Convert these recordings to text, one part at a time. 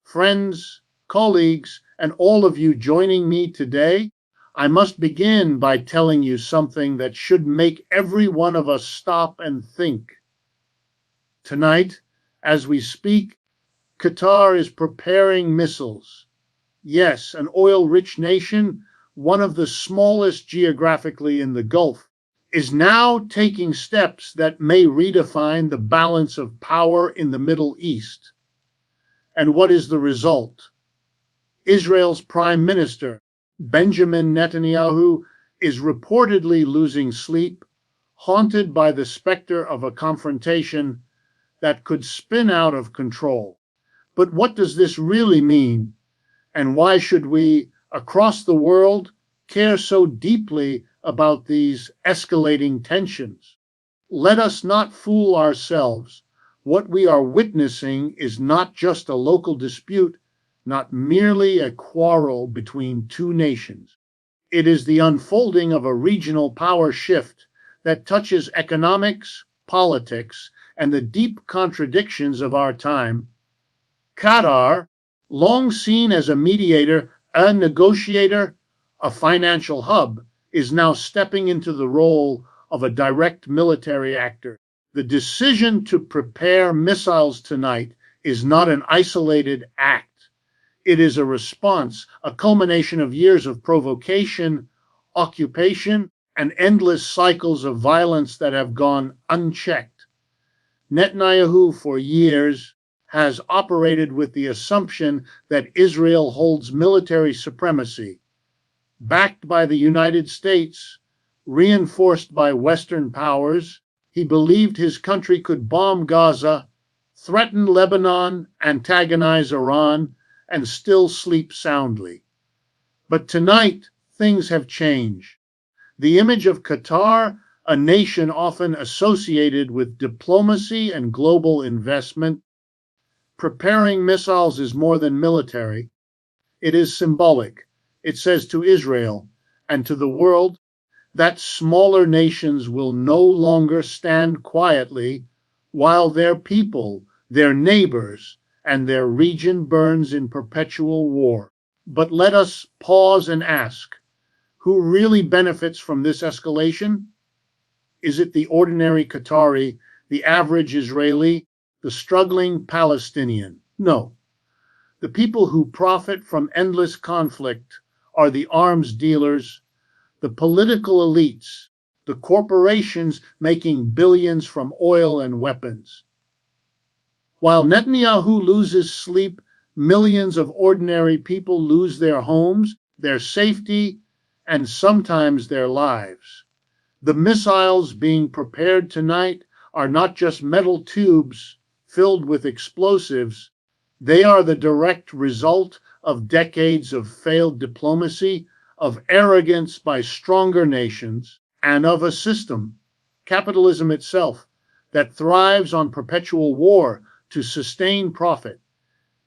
friends, colleagues, and all of you joining me today. I must begin by telling you something that should make every one of us stop and think. Tonight, as we speak, Qatar is preparing missiles. Yes, an oil-rich nation, one of the smallest geographically in the Gulf, is now taking steps that may redefine the balance of power in the Middle East. And what is the result? Israel's Prime Minister, Benjamin Netanyahu, is reportedly losing sleep, haunted by the specter of a confrontation that could spin out of control. But what does this really mean? And why should we, across the world, care so deeply about these escalating tensions? Let us not fool ourselves. What we are witnessing is not just a local dispute, not merely a quarrel between two nations. It is the unfolding of a regional power shift that touches economics, politics, and the deep contradictions of our time. Qatar, long seen as a mediator, a negotiator, a financial hub, is now stepping into the role of a direct military actor. The decision to prepare missiles tonight is not an isolated act. It is a response, a culmination of years of provocation, occupation, and endless cycles of violence that have gone unchecked. Netanyahu, for years, has operated with the assumption that Israel holds military supremacy, backed by the United States, reinforced by Western powers. He believed his country could bomb Gaza, threaten Lebanon, antagonize Iran, and still sleep soundly. But tonight, things have changed. The image of Qatar, a nation often associated with diplomacy and global investment, preparing missiles is more than military. It is symbolic. It says to Israel and to the world that smaller nations will no longer stand quietly while their people, their neighbors, and their region burns in perpetual war. But let us pause and ask, who really benefits from this escalation? Is it the ordinary Qatari, the average Israeli, the struggling Palestinian? No. The people who profit from endless conflict are the arms dealers, the political elites, the corporations making billions from oil and weapons. While Netanyahu loses sleep, millions of ordinary people lose their homes, their safety, and sometimes their lives. The missiles being prepared tonight are not just metal tubes filled with explosives. They are the direct result of decades of failed diplomacy, of arrogance by stronger nations, and of a system, capitalism itself, that thrives on perpetual war to sustain profit.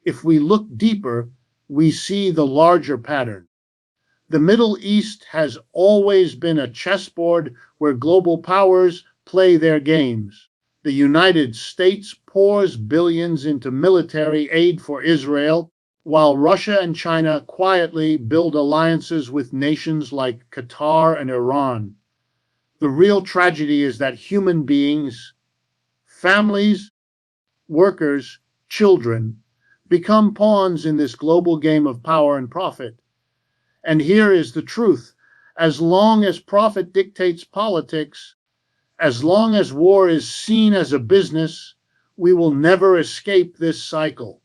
If we look deeper, we see the larger pattern. The Middle East has always been a chessboard where global powers play their games. The United States pours billions into military aid for Israel, while Russia and China quietly build alliances with nations like Qatar and Iran. The real tragedy is that human beings, families, workers, children, become pawns in this global game of power and profit. And here is the truth. As long as profit dictates politics, as long as war is seen as a business, we will never escape this cycle.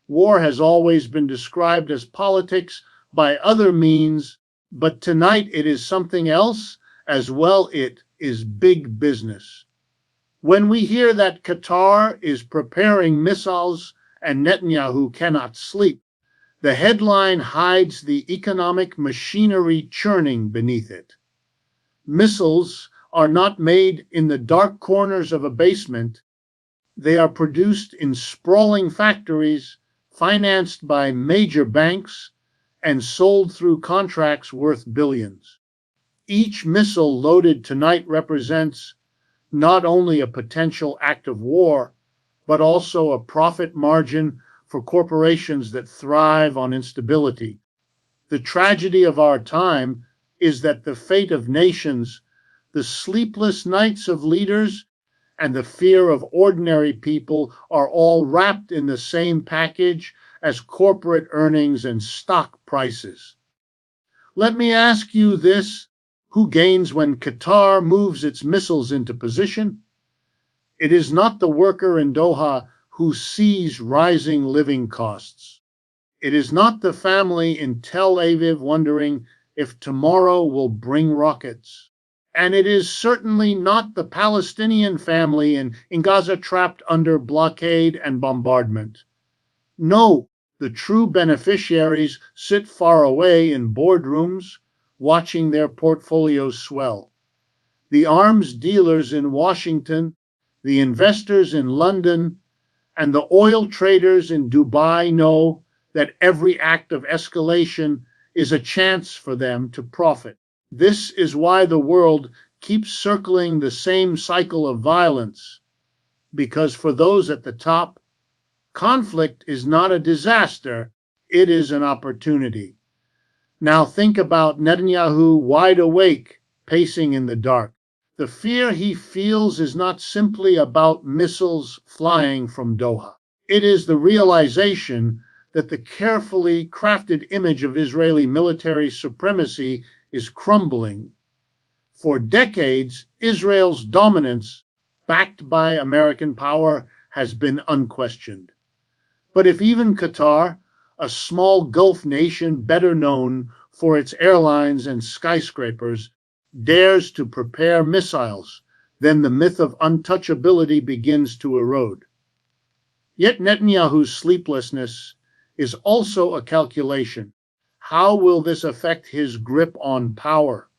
War has always been described as politics by other means, but tonight it is something else as well. It is big business. When we hear that Qatar is preparing missiles and Netanyahu cannot sleep, the headline hides the economic machinery churning beneath it. Missiles are not made in the dark corners of a basement. They are produced in sprawling factories, financed by major banks, and sold through contracts worth billions. Each missile loaded tonight represents not only a potential act of war, but also a profit margin for corporations that thrive on instability. The tragedy of our time is that the fate of nations, the sleepless nights of leaders, and the fear of ordinary people are all wrapped in the same package as corporate earnings and stock prices. Let me ask you this: who gains when Qatar moves its missiles into position? It is not the worker in Doha who sees rising living costs. It is not the family in Tel Aviv wondering if tomorrow will bring rockets. And it is certainly not the Palestinian family in Gaza trapped under blockade and bombardment. No, the true beneficiaries sit far away in boardrooms, watching their portfolios swell. The arms dealers in Washington, the investors in London, and the oil traders in Dubai know that every act of escalation is a chance for them to profit. This is why the world keeps circling the same cycle of violence, because for those at the top, conflict is not a disaster, it is an opportunity. Now think about Netanyahu wide awake, pacing in the dark. The fear he feels is not simply about missiles flying from Doha. It is the realization that the carefully crafted image of Israeli military supremacy is crumbling. For decades, Israel's dominance, backed by American power, has been unquestioned. But if even Qatar, a small Gulf nation better known for its airlines and skyscrapers, dares to prepare missiles, then the myth of untouchability begins to erode. Yet Netanyahu's sleeplessness is also a calculation. How will this affect his grip on power?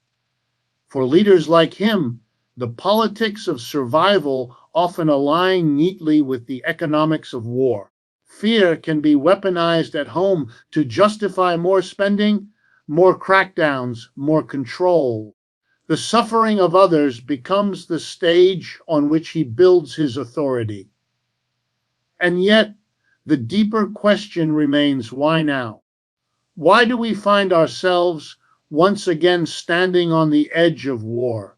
For leaders like him, the politics of survival often align neatly with the economics of war. Fear can be weaponized at home to justify more spending, more crackdowns, more control. The suffering of others becomes the stage on which he builds his authority. And yet, the deeper question remains, why now? Why do we find ourselves once again standing on the edge of war?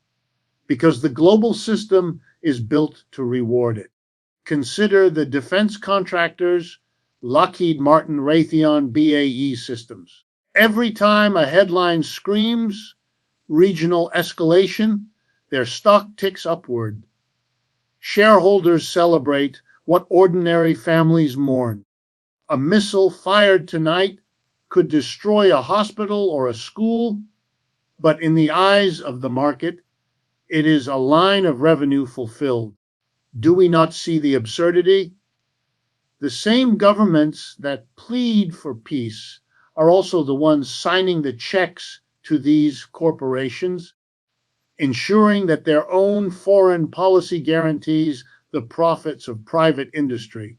Because the global system is built to reward it. Consider the defense contractors, Lockheed Martin, Raytheon, BAE Systems. Every time a headline screams regional escalation, their stock ticks upward. Shareholders celebrate what ordinary families mourn. A missile fired tonight could destroy a hospital or a school, but in the eyes of the market, it is a line of revenue fulfilled. Do we not see the absurdity? The same governments that plead for peace are also the ones signing the checks to these corporations, ensuring that their own foreign policy guarantees the profits of private industry.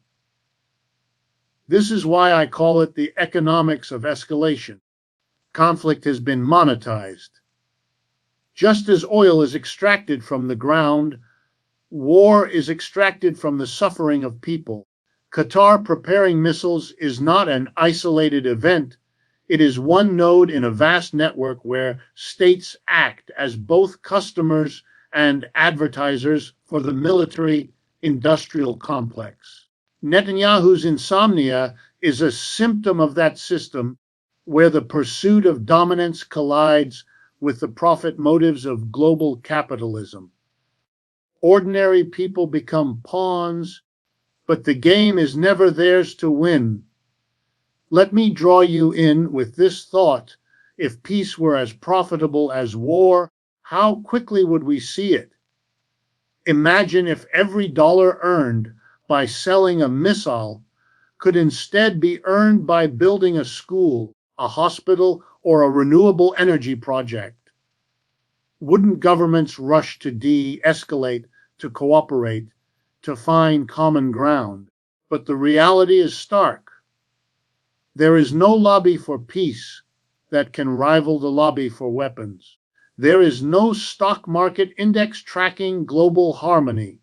This is why I call it the economics of escalation. Conflict has been monetized. Just as oil is extracted from the ground, war is extracted from the suffering of people. Qatar preparing missiles is not an isolated event. It is one node in a vast network where states act as both customers and advertisers for the military-industrial complex. Netanyahu's insomnia is a symptom of that system where the pursuit of dominance collides with the profit motives of global capitalism. Ordinary people become pawns, but the game is never theirs to win. Let me draw you in with this thought. If peace were as profitable as war, how quickly would we see it? Imagine if every dollar earned by selling a missile could instead be earned by building a school, a hospital, or a renewable energy project. Wouldn't governments rush to de-escalate, to cooperate, to find common ground? But the reality is stark. There is no lobby for peace that can rival the lobby for weapons. There is no stock market index tracking global harmony.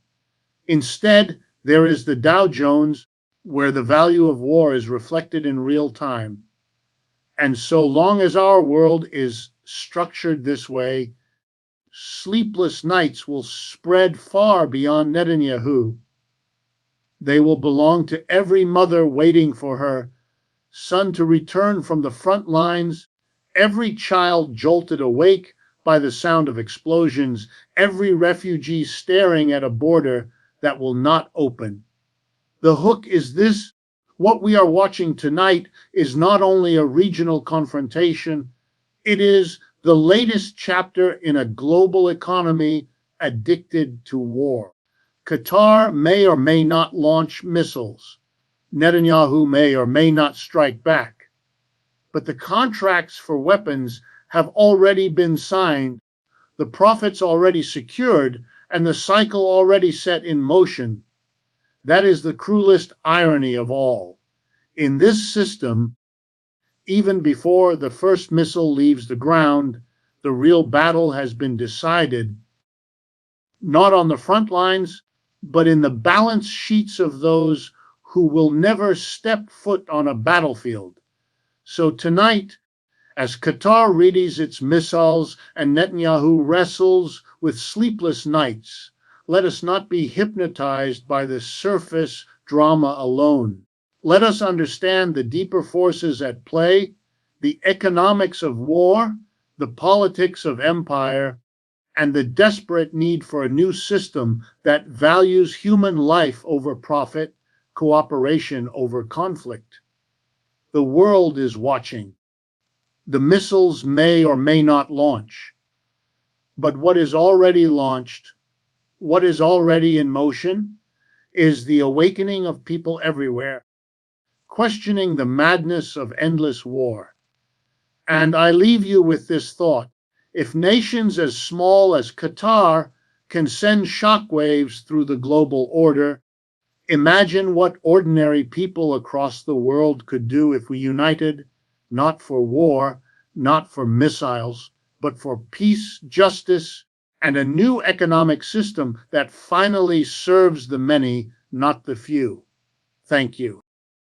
Instead, there is the Dow Jones, where the value of war is reflected in real time. And so long as our world is structured this way, sleepless nights will spread far beyond Netanyahu. They will belong to every mother waiting for her son to return from the front lines, every child jolted awake by the sound of explosions, every refugee staring at a border that will not open. The hook is this: what we are watching tonight is not only a regional confrontation, it is the latest chapter in a global economy addicted to war. Qatar may or may not launch missiles. Netanyahu may or may not strike back. But the contracts for weapons have already been signed, the profits already secured, and the cycle already set in motion. That is the cruelest irony of all. In this system, even before the first missile leaves the ground, the real battle has been decided, not on the front lines, but in the balance sheets of those who will never step foot on a battlefield. So tonight, as Qatar readies its missiles and Netanyahu wrestles with sleepless nights, let us not be hypnotized by the surface drama alone. Let us understand the deeper forces at play, the economics of war, the politics of empire, and the desperate need for a new system that values human life over profit, cooperation over conflict. The world is watching. The missiles may or may not launch. But what is already launched, what is already in motion, is the awakening of people everywhere, questioning the madness of endless war. And I leave you with this thought: if nations as small as Qatar can send shockwaves through the global order, imagine what ordinary people across the world could do if we united, not for war, not for missiles, but for peace, justice, and a new economic system that finally serves the many, not the few. Thank you.